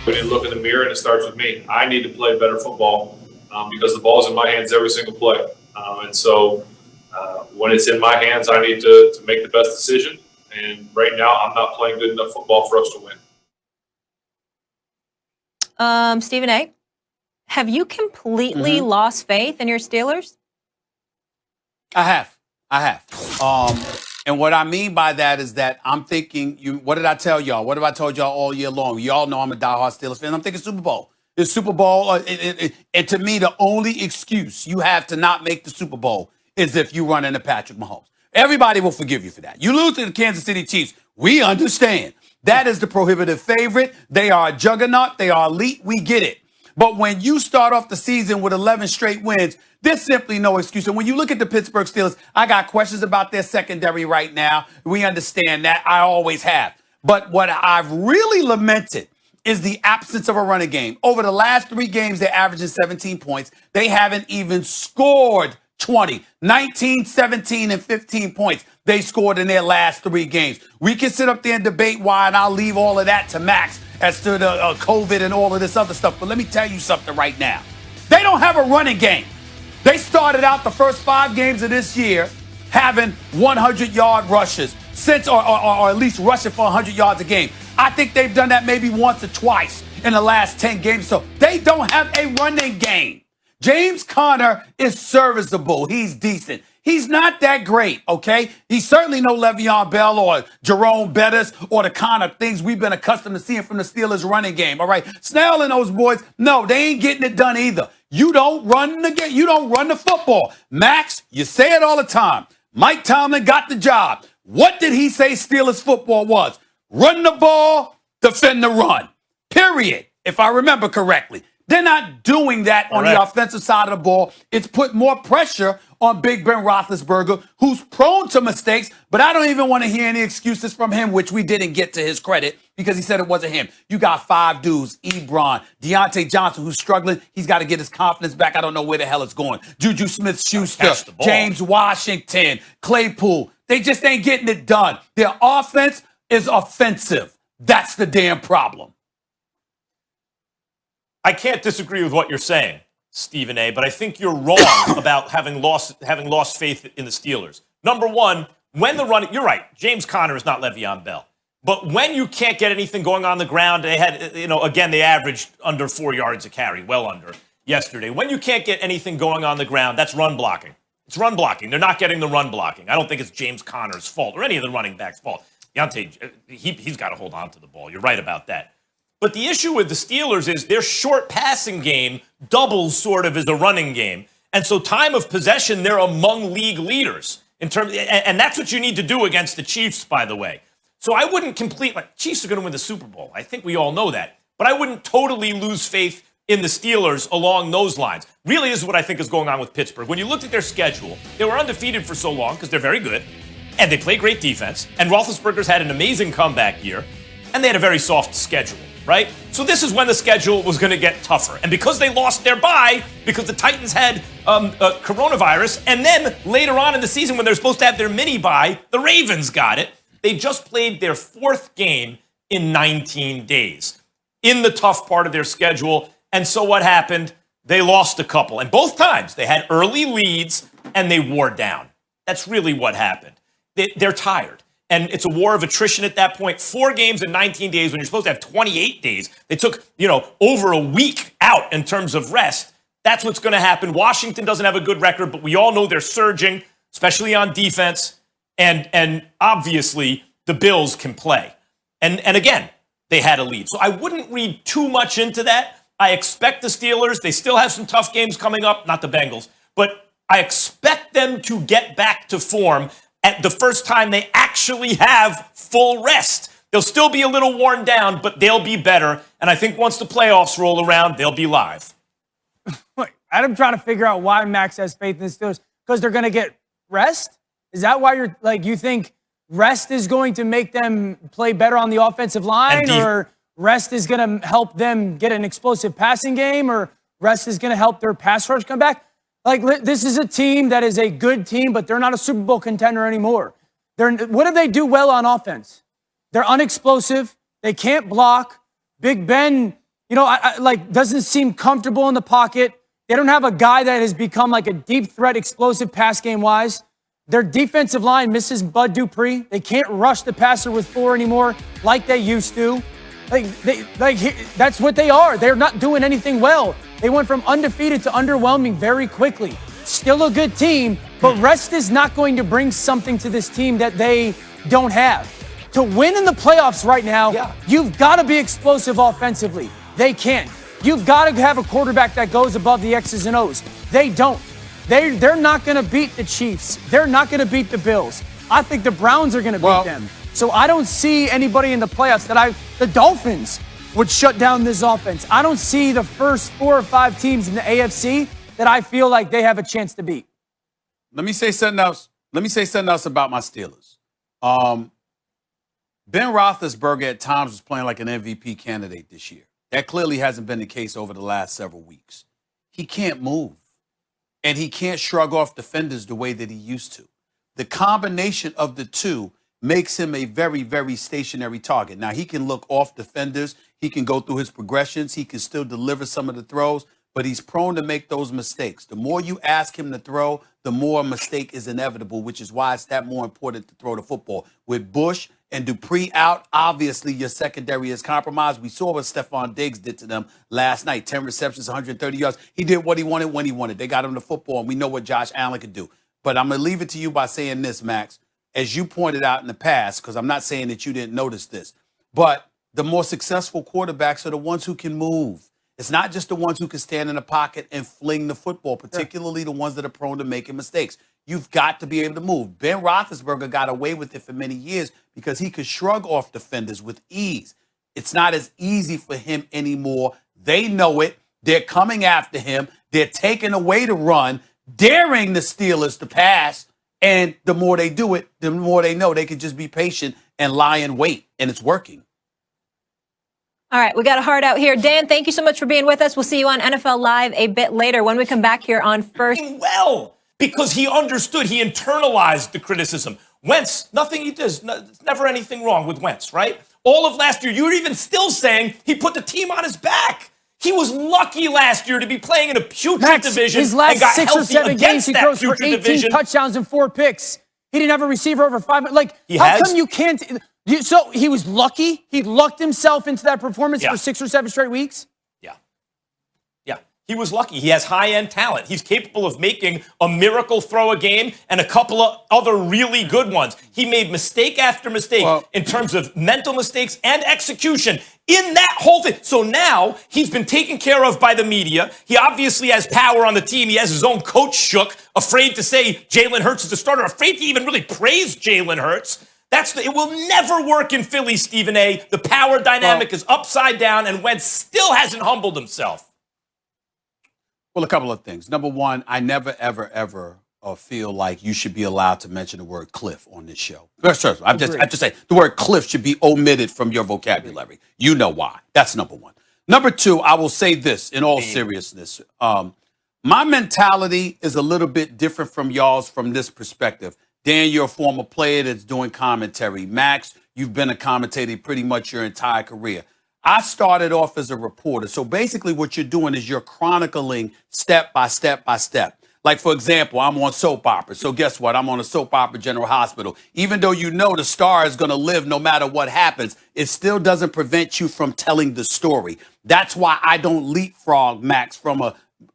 We need to look in the mirror, and it starts with me. I need to play better football because the ball's in my hands every single play. And so when it's in my hands, I need to make the best decision. And right now, I'm not playing good enough football for us to win. Stephen A., have you completely lost faith in your Steelers? I have. And what I mean by that is that I'm thinking, what did I tell y'all? What have I told y'all all year long? Y'all know I'm a diehard Steelers fan. I'm thinking Super Bowl. The Super Bowl, and to me, the only excuse you have to not make the Super Bowl is if you run into Patrick Mahomes. Everybody will forgive you for that. You lose to the Kansas City Chiefs. We understand. That is the prohibitive favorite. They are a juggernaut. They are elite. We get it. But when you start off the season with 11 straight wins, there's simply no excuse. And when you look at the Pittsburgh Steelers, I got questions about their secondary right now. We understand that. I always have. But what I've really lamented is the absence of a running game. Over the last 3 games, they're averaging 17 points. They haven't even scored 20, 19, 17, and 15 points they scored in their last 3 games. We can sit up there and debate why, and I'll leave all of that to Max as to the COVID and all of this other stuff. But let me tell you something right now. They don't have a running game. They started out the first 5 games of this year having 100-yard rushes, or at least rushing for 100 yards a game. I think they've done that maybe once or twice in the last 10 games. So they don't have a running game. James Conner is serviceable. He's decent. He's not that great, okay? He's certainly no Le'Veon Bell or Jerome Bettis or the kind of things we've been accustomed to seeing from the Steelers running game, all right? Snell and those boys, no, they ain't getting it done either. You don't run the game. You don't run the football. Max, you say it all the time. Mike Tomlin got the job. What did he say Steelers football was? Run the ball, defend the run. Period, if I remember correctly. They're not doing that on the offensive side of the ball. It's put more pressure on Big Ben Roethlisberger, who's prone to mistakes, but I don't even want to hear any excuses from him, which we didn't get to his credit because he said it wasn't him. You got 5 dudes, Ebron, Deontay Johnson, who's struggling. He's got to get his confidence back. I don't know where the hell it's going. Juju Smith-Schuster, James Washington, Claypool. They just ain't getting it done. Their offense is offensive. That's the damn problem. I can't disagree with what you're saying, Stephen A., but I think you're wrong about having lost faith in the Steelers. Number one, when the run, you're right, James Conner is not Le'Veon Bell. But when you can't get anything going on the ground, they had, again, they averaged under 4 yards a carry, well under yesterday. When you can't get anything going on the ground, that's run blocking. It's run blocking. They're not getting the run blocking. I don't think it's James Conner's fault or any of the running backs' fault. Deontay, he's got to hold on to the ball. You're right about that. But the issue with the Steelers is their short passing game doubles sort of as a running game. And so time of possession, they're among league leaders in terms, and that's what you need to do against the Chiefs, by the way. So I wouldn't Chiefs are going to win the Super Bowl. I think we all know that. But I wouldn't totally lose faith in the Steelers along those lines. Really, this is what I think is going on with Pittsburgh. When you looked at their schedule, they were undefeated for so long because they're very good, and they play great defense, and Roethlisberger's had an amazing comeback year, and they had a very soft schedule. Right? So this is when the schedule was going to get tougher. And because they lost their bye, because the Titans had coronavirus, and then later on in the season when they're supposed to have their mini bye, the Ravens got it. They just played their 4th game in 19 days in the tough part of their schedule. And so what happened? They lost a couple. And both times they had early leads and they wore down. That's really what happened. They're tired. And it's a war of attrition at that point. 4 games in 19 days when you're supposed to have 28 days. They took, over a week out in terms of rest. That's what's going to happen. Washington doesn't have a good record, but we all know they're surging, especially on defense. And obviously, the Bills can play. And again, they had a lead. So I wouldn't read too much into that. I expect the Steelers, they still have some tough games coming up, not the Bengals, but I expect them to get back to form at the first time they actually have full rest. They'll still be a little worn down, but they'll be better. And I think once the playoffs roll around, they'll be live. I'm trying to figure out why Max has faith in the Steelers. Because they're going to get rest? Is that why you think rest is going to make them play better on the offensive line? Or rest is going to help them get an explosive passing game? Or rest is going to help their pass rush come back? This is a team that is a good team, but they're not a Super Bowl contender anymore. What do they do well on offense? They're unexplosive. They can't block. Big Ben doesn't seem comfortable in the pocket. They don't have a guy that has become like a deep threat, explosive pass game wise. Their defensive line misses Bud Dupree. They can't rush the passer with 4 anymore like they used to. That's what they are. They're not doing anything well. They went from undefeated to underwhelming very quickly. Still a good team, but rest is not going to bring something to this team that they don't have. To win in the playoffs right now, you've got to be explosive offensively. They can't. You've got to have a quarterback that goes above the X's and O's. They don't. They're not going to beat the Chiefs. They're not going to beat the Bills. I think the Browns are going to beat them. So I don't see anybody in the playoffs the Dolphins would shut down this offense. I don't see the first 4 or 5 teams in the AFC that I feel like they have a chance to beat. Let me say something else. About my Steelers. Ben Roethlisberger at times was playing like an MVP candidate this year. That clearly hasn't been the case over the last several weeks. He can't move, and he can't shrug off defenders the way that he used to. The combination of the two makes him a very, very stationary target. Now, he can look off defenders. He can go through his progressions. He can still deliver some of the throws, but he's prone to make those mistakes. The more you ask him to throw, the more a mistake is inevitable, which is why it's that more important to throw the football. With Bush and Dupree out, obviously your secondary is compromised. We saw what Stephon Diggs did to them last night. 10 receptions, 130 yards. He did what he wanted when he wanted. They got him the football, and we know what Josh Allen could do. But I'm going to leave it to you by saying this, Max. As you pointed out in the past, because I'm not saying that you didn't notice this, but the more successful quarterbacks are the ones who can move. It's not just the ones who can stand in the pocket and fling the football, particularly the ones that are prone to making mistakes. You've got to be able to move. Ben Roethlisberger got away with it for many years because he could shrug off defenders with ease. It's not as easy for him anymore. They know it. They're coming after him. They're taking away the run, daring the Steelers to pass. And the more they do it, the more they know they can just be patient and lie in wait. And it's working. All right, we got a heart out here. Dan, thank you so much for being with us. We'll see you on NFL Live a bit later when we come back here on First. Well, because he understood, he internalized the criticism. Wentz, nothing he does, never anything wrong with Wentz, right? All of last year, you were even still saying he put the team on his back. He was lucky last year to be playing in a putrid division. His last and got 6 or 7 games, he throws for 18 division. touchdowns and 4 picks. He didn't have a receiver over 5. Like, come you can't? So he was lucky. He lucked himself into that performance for 6 or 7 straight weeks. Yeah, he was lucky. He has high-end talent. He's capable of making a miracle throw a game and a couple of other really good ones. He made mistake after mistake in terms of mental mistakes and execution in that whole thing. So now he's been taken care of by the media. He obviously has power on the team. He has his own coach shook, afraid to say Jalen Hurts is the starter, afraid to even really praise Jalen Hurts. It will never work in Philly, Stephen A. The power dynamic is upside down, and Wentz still hasn't humbled himself. Well, a couple of things. Number one, I never, ever feel like you should be allowed to mention the word cliff on this show. I just say the word cliff should be omitted from your vocabulary. You know why. That's number one. Number two, I will say this in all seriousness. My mentality is a little bit different from y'all's from this perspective. Dan, you're a former player that's doing commentary. Max, you've been a commentator pretty much your entire career. I started off as a reporter. So basically what you're doing is you're chronicling step by step by step. Like, for example, I'm on soap opera. So guess what? I'm on a soap opera General Hospital. Even though you know the star is going to live no matter what happens, it still doesn't prevent you from telling the story. That's why I don't leapfrog Max from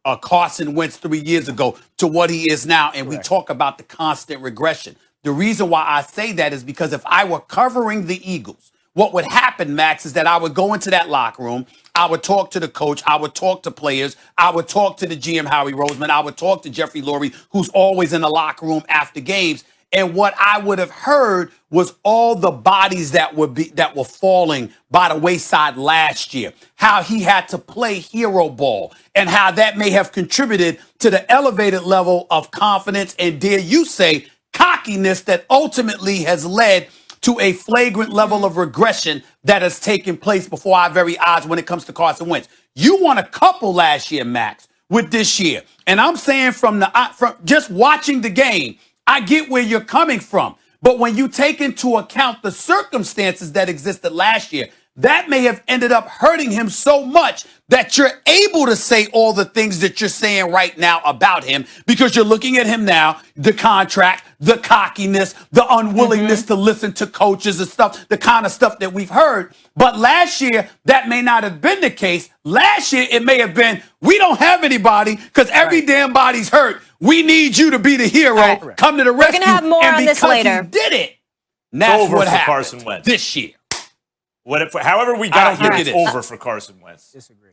a Carson Wentz 3 years ago to what he is now. And we talk about the constant regression. The reason why I say that is because if I were covering the Eagles, what would happen, Max, is that I would go into that locker room. I would talk to the coach. I would talk to players. I would talk to the GM, Howie Roseman. I would talk to Jeffrey Lurie, who's always in the locker room after games. And what I would have heard was all the bodies that were falling by the wayside last year, how he had to play hero ball, and how that may have contributed to the elevated level of confidence and, dare you say, cockiness that ultimately has led to a flagrant level of regression that has taken place before our very eyes when it comes to Carson Wentz. You won a couple last year, Max, with this year. And I'm saying from just watching the game, I get where you're coming from. But when you take into account the circumstances that existed last year, that may have ended up hurting him so much that you're able to say all the things that you're saying right now about him because you're looking at him now, the contract, the cockiness, the unwillingness to listen to coaches and stuff, the kind of stuff that we've heard. But last year, that may not have been the case. Last year, it may have been, we don't have anybody because every damn body's hurt. We need you to be the hero. Right. Come to the rescue. We're going to have more and on this because later. he did it. That's Over what for happened Carson Wentz this year. However we I got don't here, think it's it is. over for Carson Wentz. Disagree.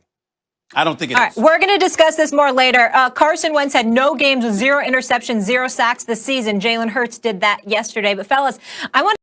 I don't think it All is. right, we're going to discuss this more later. Carson Wentz had no games with 0 interceptions, 0 sacks this season. Jalen Hurts did that yesterday. But fellas, I want